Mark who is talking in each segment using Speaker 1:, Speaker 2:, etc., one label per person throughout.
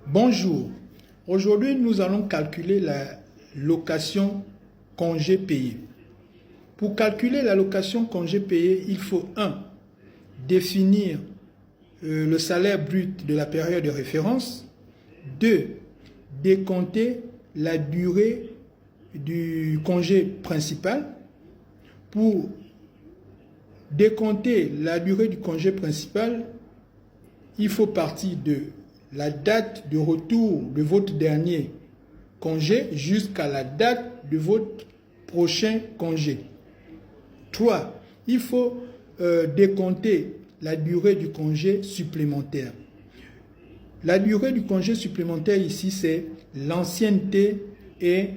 Speaker 1: Bonjour, aujourd'hui nous allons calculer la location congé payé. Pour calculer la location congé payé, il faut 1. Définir le salaire brut de la période de référence. 2. Décompter la durée du congé principal. Pour décompter la durée du congé principal, il faut partir de la date de retour de votre dernier congé jusqu'à la date de votre prochain congé. 3. Il faut décompter la durée du congé supplémentaire. La durée du congé supplémentaire ici, c'est l'ancienneté et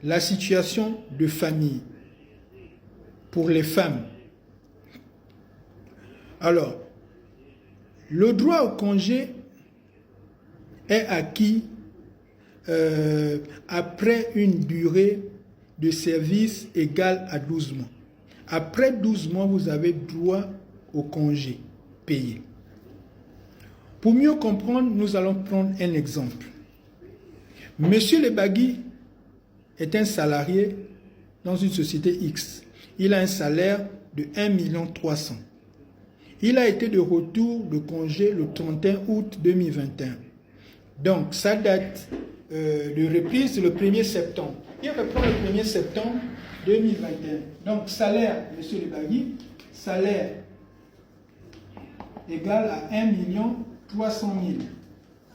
Speaker 1: la situation de famille pour les femmes. Alors, le droit au congé est acquis après une durée de service égale à 12 mois. Après 12 mois, vous avez droit au congé payé. Pour mieux comprendre, nous allons prendre un exemple. Monsieur Lebagui est un salarié dans une société X. Il a un salaire de 1,3 million. Il a été de retour de congé le 31 août 2021. Donc, sa date de reprise, c'est le 1er septembre. Il reprend le 1er septembre 2021. Donc, salaire, M. Lebagui, salaire égal à 1,3 million.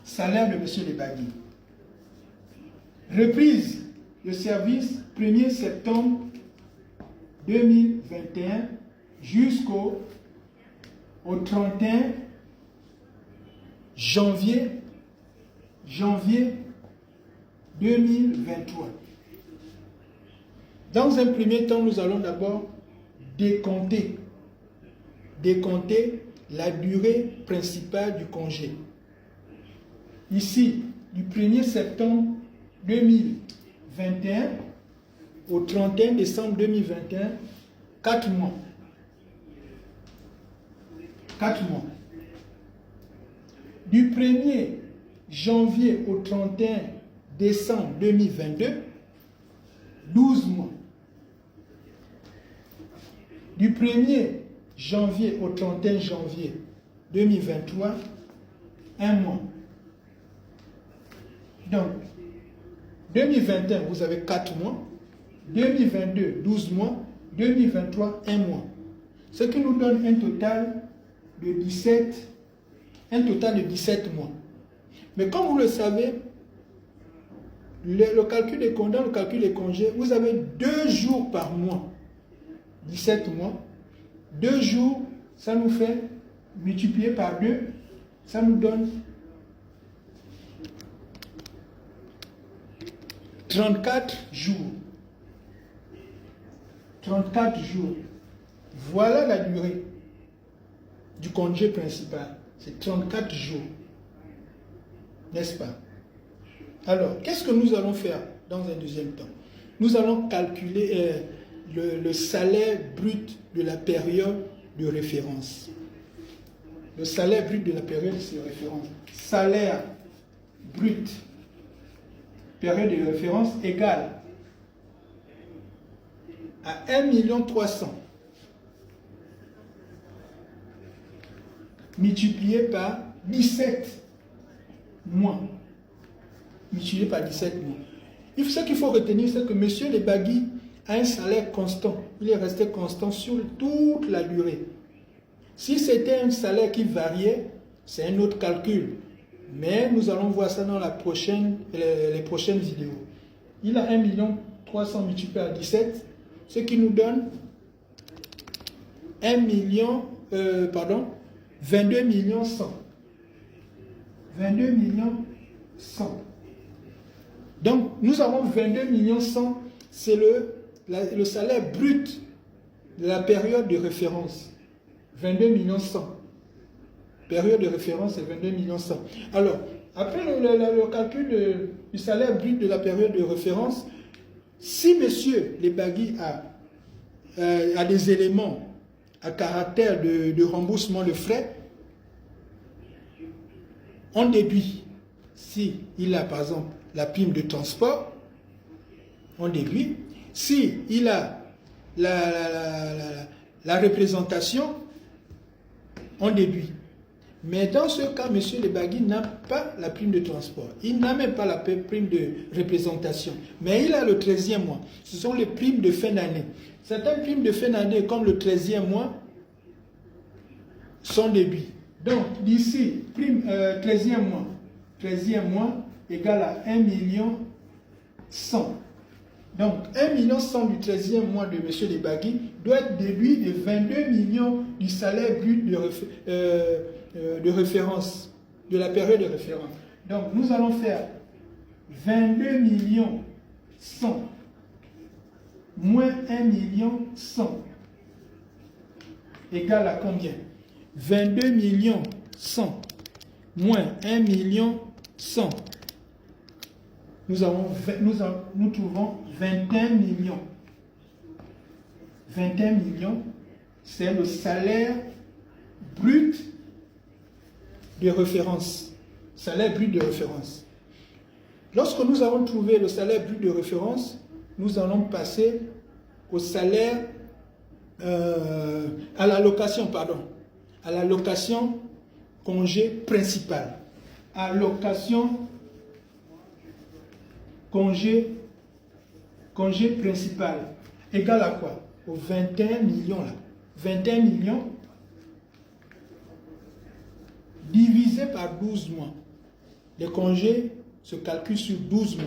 Speaker 1: Salaire de M. Lebagui. Reprise de service 1er septembre 2021 jusqu'au 31 janvier 2023. Dans un premier temps, nous allons d'abord décompter la durée principale du congé. Ici, du 1er septembre 2021 au 31 décembre 2021, 4 mois. 4 mois. Du 1er janvier au 31 décembre 2022, 12 mois. Du 1er janvier au 31 janvier 2023, 1 mois. Donc, 2021, vous avez 4 mois. 2022, 12 mois. 2023, 1 mois. Ce qui nous donne un total de 17 mois. Mais comme vous le savez, le calcul des congés, le calcul des congés, vous avez 2 jours par mois. 17 mois. 2 jours, ça nous fait multiplier par 2, ça nous donne 34 jours. 34 jours. Voilà la durée du congé principal. C'est 34 jours. N'est-ce pas? Alors, qu'est-ce que nous allons faire dans un deuxième temps? Nous allons calculer le salaire brut de la période de référence. Le salaire brut de la période de référence. Salaire brut, période de référence égale à 1,3 million multiplié par 17 mois. Multiplié par 17 mois. Ce qu'il faut retenir, c'est que M. Lebagui a un salaire constant. Il est resté constant sur toute la durée. Si c'était un salaire qui variait, c'est un autre calcul. Mais nous allons voir ça dans les prochaines vidéos. Il a 1,3 million multiplié par 17, ce qui nous donne 22 millions 100. 22 millions 100. Donc, nous avons 22 millions 100, c'est le salaire brut de la période de référence. 22 millions 100. Période de référence, c'est 22 millions 100. Alors, après le calcul du salaire brut de la période de référence, si M. Lebagui a des éléments à caractère de remboursement de frais, on déduit Si il a par exemple la prime de transport, on déduit. Si il a la représentation, on déduit. Mais dans ce cas, M. Lebagui n'a pas la prime de transport. Il n'a même pas la prime de représentation. Mais il a le 13e mois. Ce sont les primes de fin d'année. Certaines primes de fin d'année, comme le 13e mois, sont déduites. Donc, d'ici, prime 13e mois égale à 1 100 000. Donc, 1 100 000 du 13e mois de M. Lebagui doit être déduit de 22 millions du salaire brut de référence, de la période de référence. Donc, nous allons faire 22 millions 100 moins 1 100 000 égale à combien? 22 millions 100 moins 1 100 000. Nous trouvons 21 millions. 21 millions, c'est le salaire brut de référence. Salaire brut de référence. Lorsque nous avons trouvé le salaire brut de référence, nous allons passer au salaire, à l'allocation, pardon. À l'allocation congé principal. Allocation congé principal. Égal à quoi? Aux 21 millions là. 21 millions divisé par 12 mois. Les congés se calculent sur 12 mois.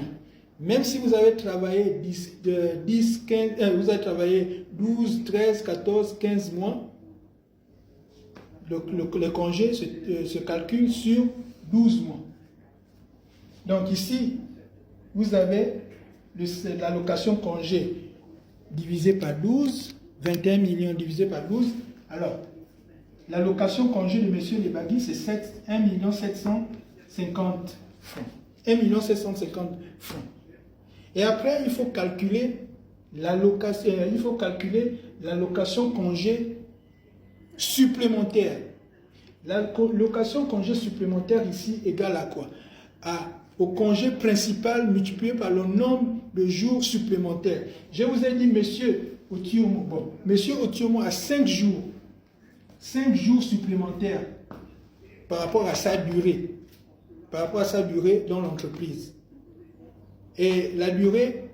Speaker 1: Même si vous avez travaillé vous avez travaillé 12, 13, 14, 15 mois, les congés se calculent sur 12 mois. Donc ici, vous avez l'allocation congé divisé par 12, 21 millions divisé par 12. Alors, l'allocation congé de M. Lebagui, c'est 1 750 francs. 1 750 francs. Et après, il faut calculer l'allocation congé supplémentaire. L'allocation congé supplémentaire ici égale à quoi? Au congé principal multiplié par le nombre de jours supplémentaires. Je vous ai dit, monsieur Otiomo, monsieur Otiomo a 5 jours. 5 jours supplémentaires par rapport à sa durée. Par rapport à sa durée dans l'entreprise. Et la durée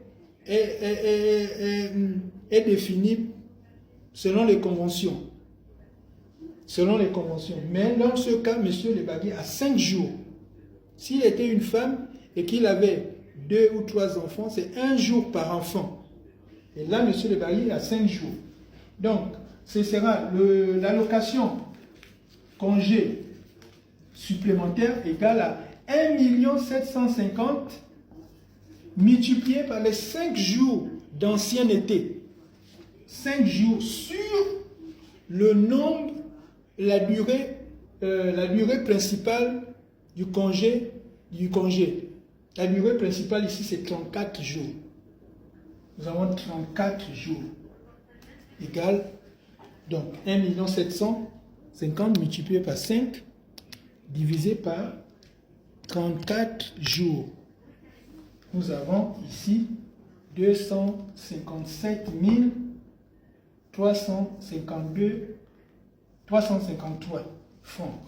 Speaker 1: est définie selon les conventions. Selon les conventions. Mais dans ce cas, M. Lebagui a 5 jours. S'il était une femme et qu'il avait 2 ou 3 enfants, c'est 1 jour par enfant. Et là, M. Lebagui a 5 jours. Donc, ce sera l'allocation congé supplémentaire égale à 1 750 000 multiplié par les 5 jours d'ancienneté. 5 jours sur le nombre, la durée principale du congé. La durée principale ici, c'est 34 jours. Nous avons 34 jours. Égal, donc 1 750 000 multiplié par 5, divisé par 34 jours. Nous avons ici 257 353 francs.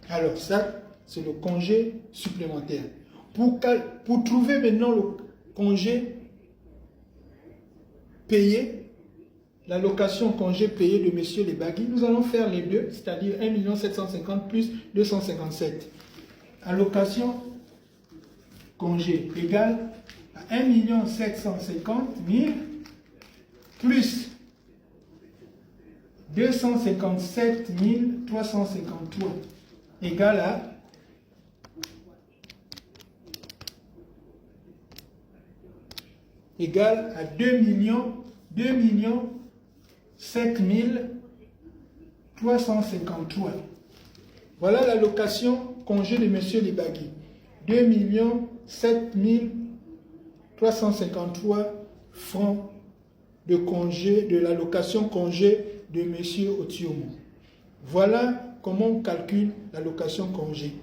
Speaker 1: Alors ça, c'est le congé supplémentaire. Pour trouver maintenant le congé payé, l'allocation congé payé de M. Lebagui, nous allons faire les deux, c'est-à-dire 1 750 000 plus 257. Allocation congé égale à 1 750 000 plus 257 353 égale à 2 7 353. Voilà l'allocation congé de M. Lebagui. 2 7 353 francs de congé, de l'allocation congé de M. Otiomo. Voilà comment on calcule l'allocation congé.